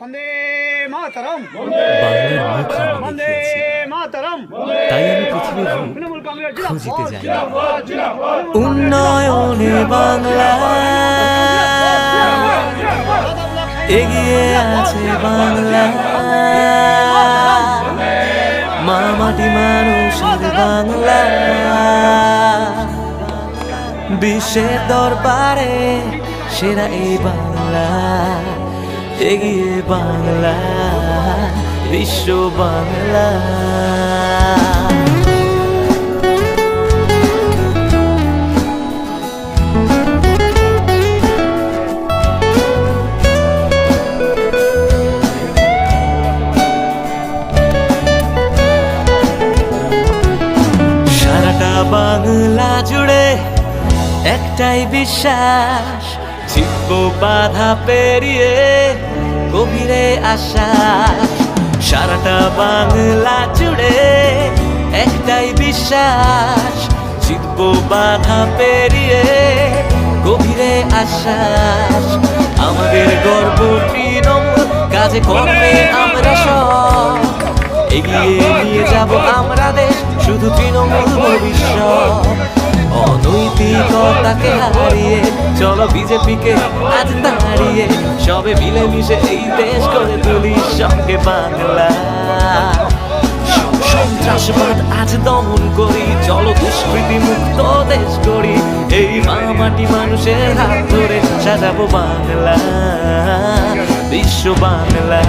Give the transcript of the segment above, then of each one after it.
বন্দে মাতরম, বাংলার মুখ বন্দে মাতরম। তাই আমি পৃথিবীর তৃণমূল কংগ্রেস খুঁজিতে যাই উন্নয়নে বাংলা এগিয়ে আছে বাংলা, মা মাটি মানুষের বাংলা, বিশ্বের দরবারে সেরা এই বাংলা, এগিয়ে বাংলা, বিশ্ব বাংলা। সারাটা বাংলা জুড়ে একটাই বিশ্বাস, জিতবো বাধা পেরিয়ে গভীরে আশ্বাস। সারাটা বাংলা জুড়ে একটাই বিশ্বাস, জিতবো বাধা পেরিয়ে গভীরে আশ্বাস। আমাদের গর্ব তৃণমূল, কাজে কর্মে আমরা সব এগিয়ে নিয়ে যাব আমরা দেশ, শুধু তৃণমূল ভবিষ্যৎ। অনৈতিকতাকে হারিয়ে চলো বিজেপিকে আজ দাঁড়িয়ে সবে মিলেমিশে এই দেশ করে তুলি সঙ্গে বাংলা। সন্ত্রাসবাদ আজ দমন করি, চলো দুষ্কৃতি মুক্ত দেশ করি, এই মাটি মানুষের হাত ধরে সাজাবো বাংলা, বিশ্ব বাংলা।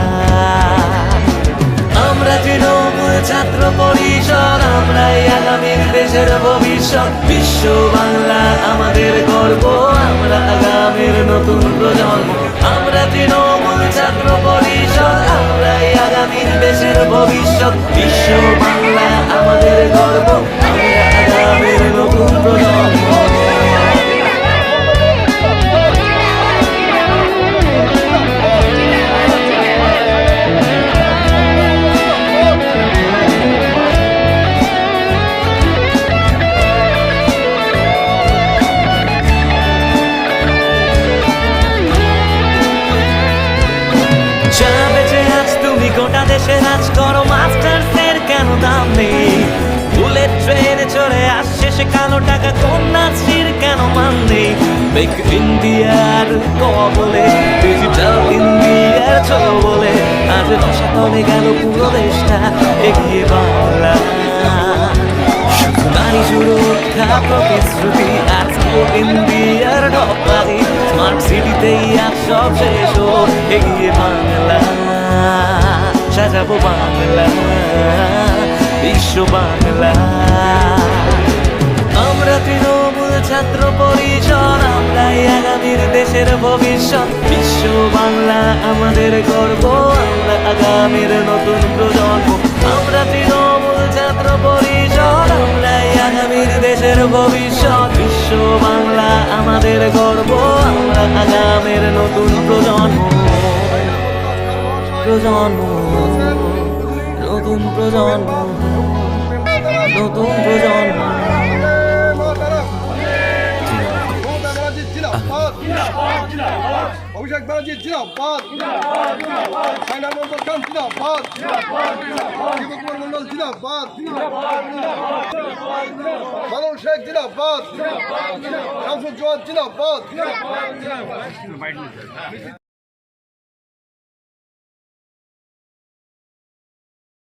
আমরা তৃণমূল ছাত্র পরিষদ, আমরাই আগামী দেশের ভবিষ্যৎ, বিশ্ব বাংলা আমাদের গর্ব, আমরা আগামীর নতুন প্রজন্ম। আমরা তৃণমূল ছাত্র পরিষদ, আমরাই আগামীর দেশের ভবিষ্যৎ, বিশ্ব বাংলা আমাদের গর্ব, আমরা আগামীর নতুন প্রজন্ম। গোটা দেশে রাজ করো, মাস্টার্সের কেন দাম নেই? বুলেট ট্রেনে চড়ে আসছে সে কালো টাকা, কন্যাশ্রীর কেন মান নেই? মেক ইন্ডিয়ার কবলে, ডিজিটাল ইন্ডিয়ার বলে আজ রসাতলে গেল পুরো দেশটা, এগিয়ে বাংলা। শুধু নারী সুরক্ষা প্রতিশ্রুতি আর ইন্ডিয়ার ঢপারি, স্মার্ট সিটিতেই আজ সব শেষ হলো, এগিয়ে বাংলা, সাজাবো বাংলা, বিশ্ব বাংলা। আমরা তৃণমূল ছাত্র পরিষদ, আমরাই আগামীর দেশের ভবিষ্যৎ, বিশ্ব বাংলা আমাদের গর্ব, আমরা আগামীর নতুন প্রজন্ম। আমরা তৃণমূল ছাত্র পরিষদ, আমরাই আগামীর দেশের ভবিষ্যৎ, বিশ্ব বাংলা আমাদের গর্ব, আমরা আগামীর নতুন প্রজন্ম, প্রজন্ম, নতুন প্রজন্ম, নতুন প্রজন্ম। অভিষেক ব্যানার্জি জিন্দাবাদ, ফাইনাল মন্ডল খান জিন্দাবাদ, শিবকুমার মন্ডল জিন্দাবাদ, মানব শেখ জিন্দাবাদ, শামসুজ্জামান জিন্দাবাদ।